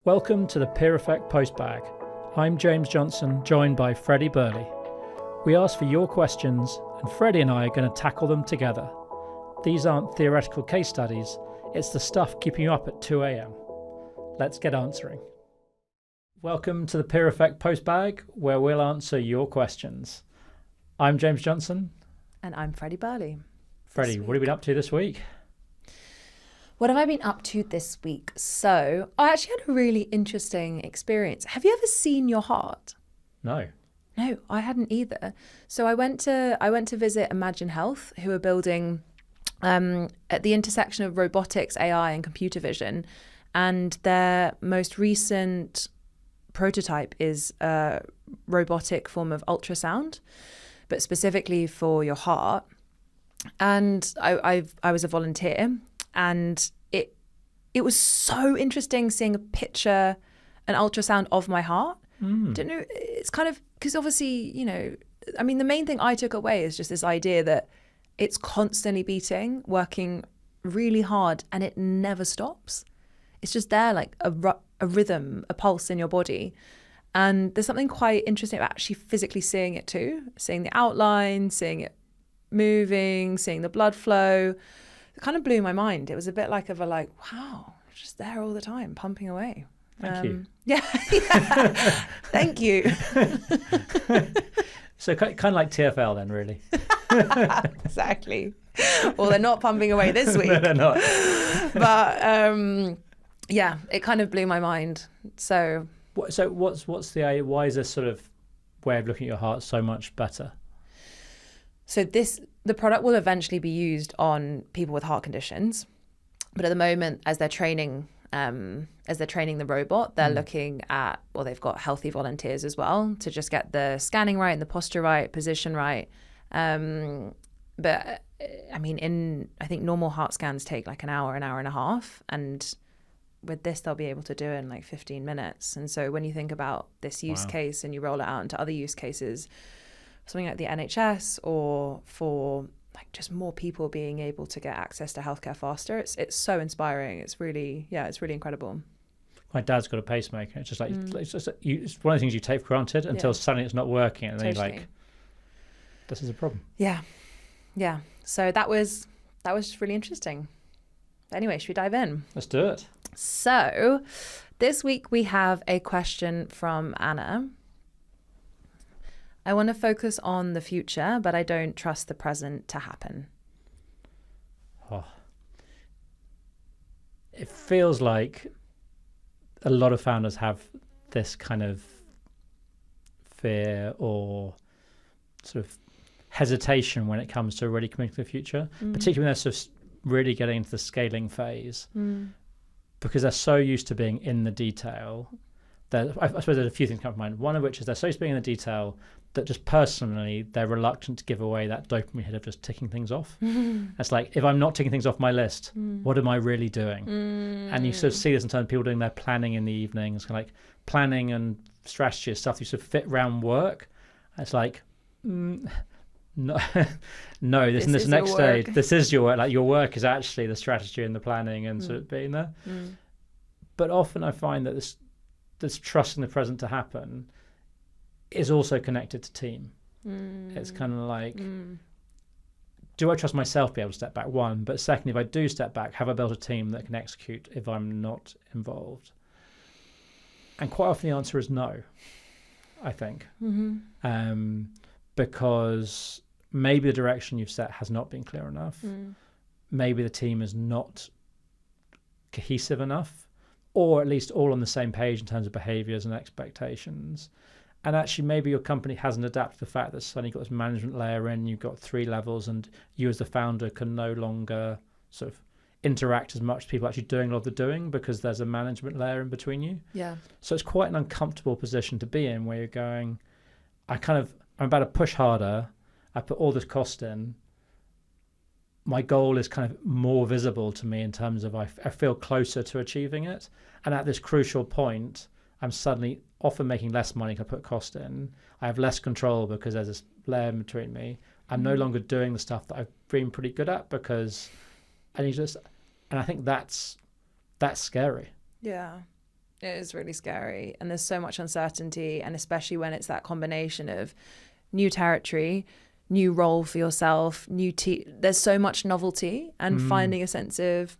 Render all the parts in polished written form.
Welcome to the Peer Effect Postbag. I'm James Johnson, joined by Freddie Birley. We ask for your questions, and Freddie and I are going to tackle them together. These aren't theoretical case studies, it's the stuff keeping you up at 2 a.m. Let's get answering. Welcome to the Peer Effect Postbag, where we'll answer your questions. I'm James Johnson. And I'm Freddie Birley. Freddie, what have you been up to this week? What have I been up to this week? So I actually had a really interesting experience. Have you ever seen your heart? No. No, I hadn't either. So I went to visit Imagine Health, who are building at the intersection of robotics, AI, and computer vision. And their most recent prototype is a robotic form of ultrasound, but specifically for your heart. And I was a volunteer. And it was so interesting seeing a picture, an ultrasound of my heart. Don't know, it's kind of, because obviously, the main thing I took away is just this idea that it's constantly beating, working really hard, and it never stops. It's just there, like a rhythm, a pulse in your body. And there's something quite interesting about actually physically seeing it too, seeing the outline, seeing it moving, seeing the blood flow. It kind of blew my mind. It was a bit wow, it's just there all the time, pumping away. Thank you. Yeah. Thank you. So kind of like TFL then, really. Exactly. Well, they're not pumping away this week. No, they're not. But yeah, it kind of blew my mind. So what's the why is this sort of way of looking at your heart so much better? So the product will eventually be used on people with heart conditions, but at the moment, as they're training the robot, they're looking at, well, they've got healthy volunteers as well to just get the scanning right and the posture right, position right. But I think normal heart scans take like an hour and a half, and with this, they'll be able to do it in like 15 minutes. And so when you think about this use case and you roll it out into other use cases, something like the NHS, or for like just more people being able to get access to healthcare faster, it's so inspiring. It's really incredible. My dad's got a pacemaker. It's just like it's one of the things you take for granted until suddenly it's not working, and then you're like, this is a problem. Yeah. So that was just really interesting. Anyway, should we dive in? Let's do it. So this week we have a question from Anna. I want to focus on the future, but I don't trust the present to happen. Oh. It feels like a lot of founders have this kind of fear or sort of hesitation when it comes to really committing to the future, particularly when they're sort of really getting into the scaling phase, because they're so used to being in the detail. I suppose there's a few things come to mind. One of which is they're so used to being in the detail that just personally they're reluctant to give away that dopamine hit of just ticking things off. It's like, if I'm not ticking things off my list, what am I really doing? And you sort of see this in terms of people doing their planning in the evenings, kind of like planning and strategy stuff you sort of fit around work. It's like, no, this is next stage. This is your work. Like, your work is actually the strategy and the planning and sort of being there. But often I find that this trusting the present to happen is also connected to team. It's kind of like, do I trust myself to be able to step back? One, but secondly, if I do step back, have I built a team that can execute if I'm not involved? And quite often the answer is no, I think. Because maybe the direction you've set has not been clear enough. Maybe the team is not cohesive enough, or at least all on the same page in terms of behaviors and expectations. And actually, maybe your company hasn't adapted to the fact that suddenly you've got this management layer in, you've got 3 levels, and you as the founder can no longer sort of interact as much with people actually doing a lot of the doing, because there's a management layer in between you. Yeah. So it's quite an uncomfortable position to be in, where you're going, I'm about to push harder, I put all this cost in, my goal is kind of more visible to me in terms of I feel closer to achieving it. And at this crucial point, I'm suddenly often making less money because I put cost in. I have less control because there's this layer in between me. I'm no longer doing the stuff that I've been pretty good at because I think that's scary. Yeah. It is really scary. And there's so much uncertainty. And especially when it's that combination of new territory, new role for yourself, there's so much novelty, and finding a sense of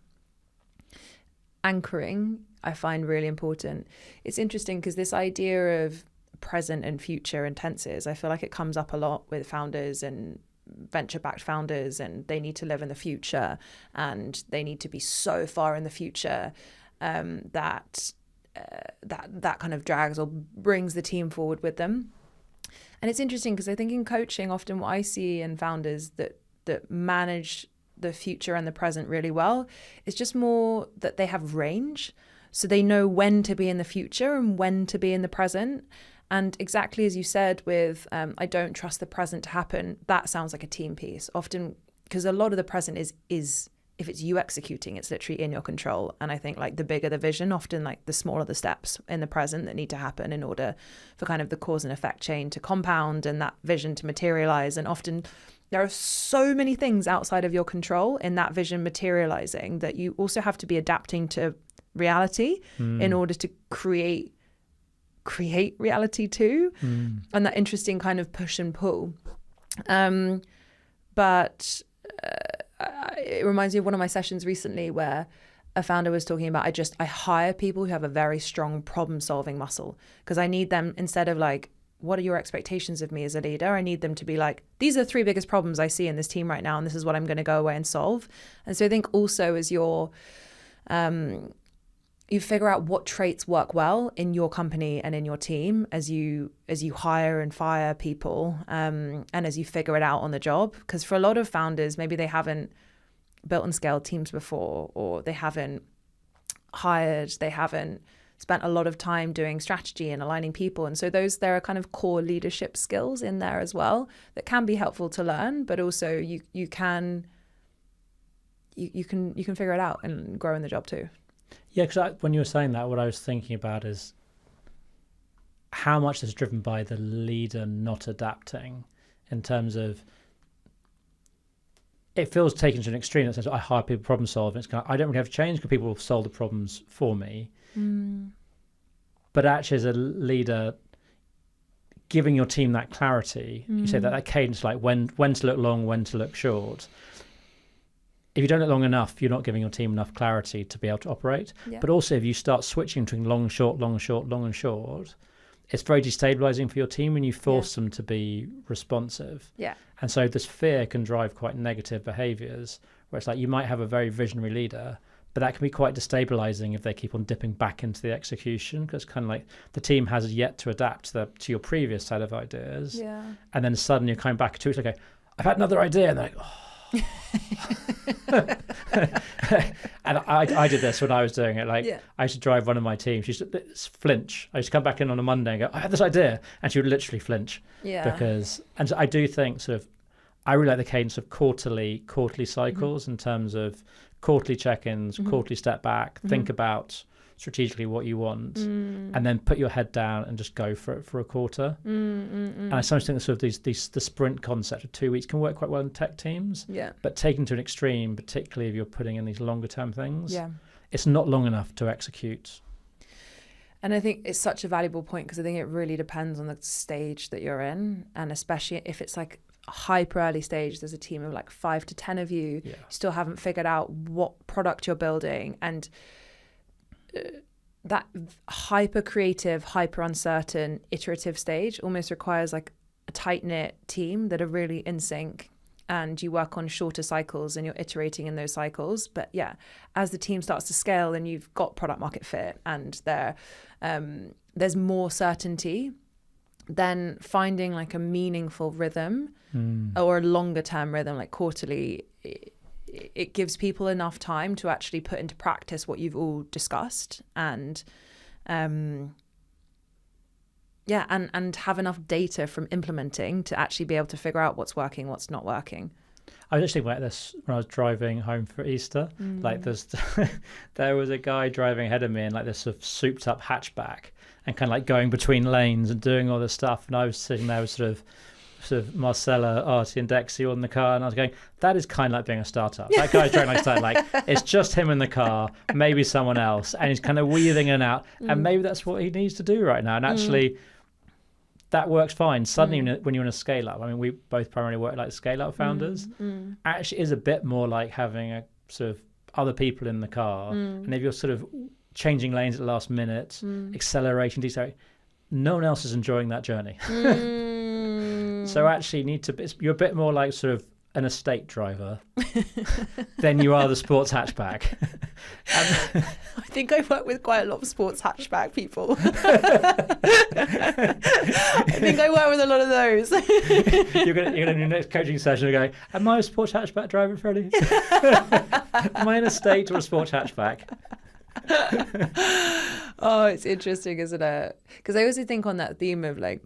anchoring, I find really important. It's interesting because this idea of present and future and tenses, I feel like it comes up a lot with founders and venture-backed founders, and they need to live in the future and they need to be so far in the future that kind of drags or brings the team forward with them. And it's interesting because I think in coaching, often what I see in founders that manage the future and the present really well is just more that they have range. So they know when to be in the future and when to be in the present. And exactly as you said with, I don't trust the present to happen, that sounds like a team piece. Often, because a lot of the present is if it's you executing, it's literally in your control. And I think like the bigger the vision, often like the smaller the steps in the present that need to happen in order for kind of the cause and effect chain to compound and that vision to materialize. And often there are so many things outside of your control in that vision materializing that you also have to be adapting to reality in order to create reality too. And that interesting kind of push and pull. But it reminds me of one of my sessions recently where a founder was talking about, I hire people who have a very strong problem solving muscle, because I need them, instead of like, what are your expectations of me as a leader? I need them to be like, these are the 3 biggest problems I see in this team right now, and this is what I'm going to go away and solve. And so I think also as you figure out what traits work well in your company and in your team as you hire and fire people, and as you figure it out on the job. Because for a lot of founders, maybe they haven't built and scaled teams before, or they haven't spent a lot of time doing strategy and aligning people. And so there are kind of core leadership skills in there as well that can be helpful to learn, but also you can figure it out and grow in the job too. Yeah, because when you were saying that, what I was thinking about is how much is driven by the leader not adapting, in terms of it feels taken to an extreme that says I hire people problem solve, and it's kind of, I don't really have to change because people will solve the problems for me. But actually, as a leader, giving your team that clarity, you say that cadence, like when to look long, when to look short. If you don't look long enough, you're not giving your team enough clarity to be able to operate. Yeah. But also, if you start switching between long, short, long, short, long and short, it's very destabilizing for your team when you force them to be responsive. Yeah. And so this fear can drive quite negative behaviors, where it's like you might have a very visionary leader, but that can be quite destabilizing if they keep on dipping back into the execution, because kind of like the team has yet to adapt to your previous set of ideas. Yeah. And then suddenly you're coming back 2 weeks ago, I've had another idea, and they're like, oh. And I did this when I was doing it. I used to drive one of my teams. She used to flinch. I used to come back in on a Monday and go, I had this idea, and she would literally flinch. And so I do think I really like the cadence of quarterly cycles in terms of quarterly check-ins, quarterly step back, think about strategically what you want, and then put your head down and just go for it for a quarter. And I sometimes think that sort of the sprint concept of 2 weeks can work quite well in tech teams. But taken to an extreme, particularly if you're putting in these longer term things, it's not long enough to execute. And I think it's such a valuable point, because I think it really depends on the stage that you're in, and especially if it's like a hyper early stage, there's a team of like 5 to 10 of you, you still haven't figured out what product you're building, and that hyper creative, hyper uncertain, iterative stage almost requires like a tight knit team that are really in sync, and you work on shorter cycles and you're iterating in those cycles. But as the team starts to scale and you've got product market fit and there's more certainty, then finding like a meaningful rhythm or a longer term rhythm, like quarterly, it gives people enough time to actually put into practice what you've all discussed, and and have enough data from implementing to actually be able to figure out what's working, what's not working. I was just thinking about this when I was driving home for Easter. Like there was a guy driving ahead of me in like this sort of souped up hatchback, and kind of like going between lanes and doing all this stuff, and I was sitting there with sort of sort of Marcella, Artie, and Dexy all in the car, and I was going, that is kind of like being a startup. That guy's driving like a startup. Like, it's just him in the car, maybe someone else, and he's kind of weaving in and out, and maybe that's what he needs to do right now. And actually, that works fine. Suddenly, when you're in a scale up, I mean, we both primarily work like scale up founders. Actually, is a bit more like having a sort of other people in the car, and if you're sort of changing lanes at the last minute, acceleration, decelerating, no one else is enjoying that journey. So actually, you're a bit more like sort of an estate driver than you are the sports hatchback. I think I work with quite a lot of sports hatchback people. I think I work with a lot of those. You're going to in your next coaching session, you're going, am I a sports hatchback driver, Freddie? Am I an estate or a sports hatchback? Oh, it's interesting, isn't it? Because I also think on that theme of like,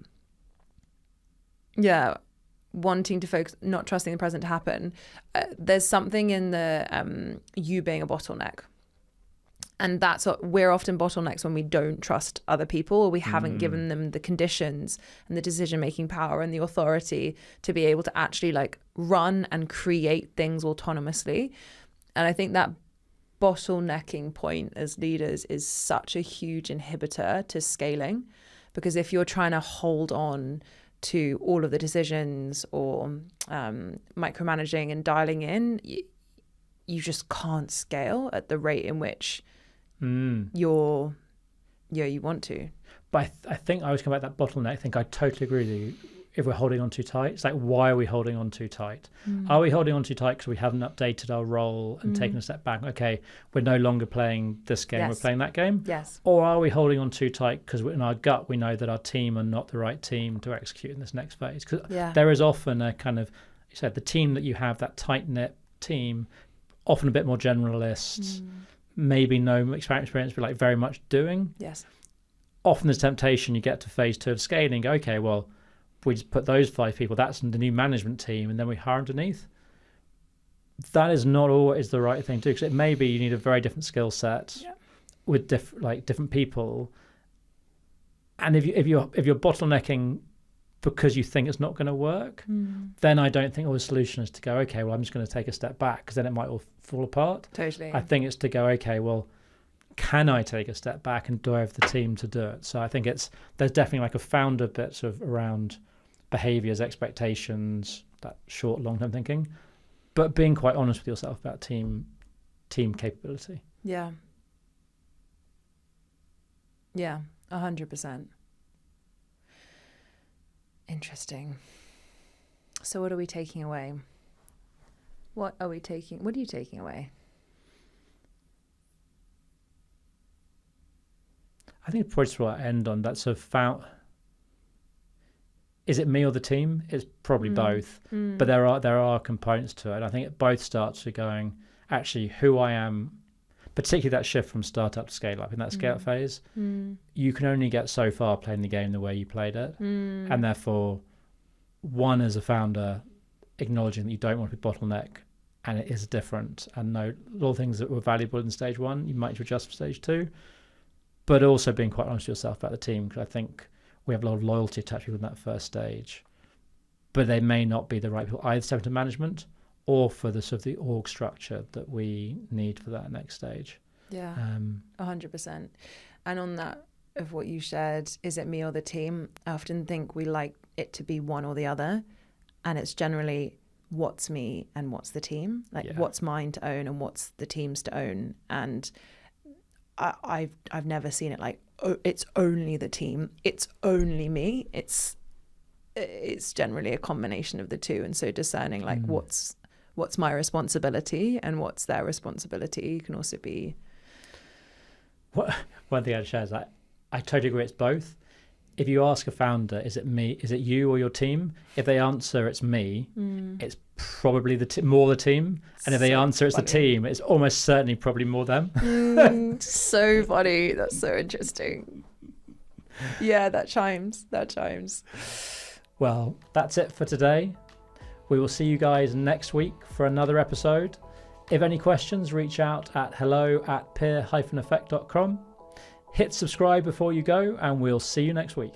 wanting to focus, not trusting the present to happen. There's something in the you being a bottleneck. And that's what we're often bottlenecks when we don't trust other people, or we haven't given them the conditions and the decision-making power and the authority to be able to actually like run and create things autonomously. And I think that bottlenecking point as leaders is such a huge inhibitor to scaling, because if you're trying to hold on to all of the decisions or micromanaging and dialing in, you just can't scale at the rate in which you want to. But I think I was coming back to that bottleneck. I think I totally agree with you. If we're holding on too tight, it's like, why are we holding on too tight? Are we holding on too tight because we haven't updated our role and taken a step back? Okay, we're no longer playing this game, we're playing that game. Yes. Or are we holding on too tight because in our gut we know that our team are not the right team to execute in this next phase? Because there is often a kind of, you said, the team that you have, that tight-knit team, often a bit more generalists, maybe no experience, but like very much doing. Yes. Often there's temptation, you get to phase 2 of scaling and go, okay, well, we just put those 5 people, that's the new management team, and then we hire underneath. That is not always the right thing to do, because it may be you need a very different skill set with different people. And if you're bottlenecking because you think it's not going to work, then I don't think the solution is to go, okay, well, I'm just going to take a step back, because then it might all fall apart. Totally. I think it's to go, okay, well, can I take a step back, and do I have the team to do it? So I think there's definitely like a founder bit sort of around behaviors, expectations, that short, long-term thinking, but being quite honest with yourself about team capability. Yeah. Yeah, 100%. Interesting. So what are we taking away? What are you taking away? I think probably just what I end on, that sort of is it me or the team? It's probably both, but there are components to it. I think it both starts with going, actually, who I am, particularly that shift from startup to scale up in that scale up phase. You can only get so far playing the game the way you played it, and therefore, one, as a founder, acknowledging that you don't want to be bottleneck, and it is different, and know all things that were valuable in stage 1, you might adjust for stage 2. But also being quite honest with yourself about the team, because I think we have a lot of loyalty attached to people in that first stage, but they may not be the right people either step into management or for the sort of the org structure that we need for that next stage. Yeah, 100%. And on that of what you shared, is it me or the team? I often think we like it to be one or the other, and it's generally what's me and what's the team, like what's mine to own and what's the team's to own. And I've never seen it like, oh, it's only the team, it's only me. It's generally a combination of the two, and so discerning like what's my responsibility and what's their responsibility can also be. One thing I'd share is that I totally agree, it's both. If you ask a founder, is it me, is it you or your team? If they answer it's me, it's probably more the team. And if they answer it's the team, it's almost certainly probably more them. So funny. That's so interesting. Yeah, that chimes. Well, that's it for today. We will see you guys next week for another episode. If any questions, reach out at hello@peer-effect.com. Hit subscribe before you go, and we'll see you next week.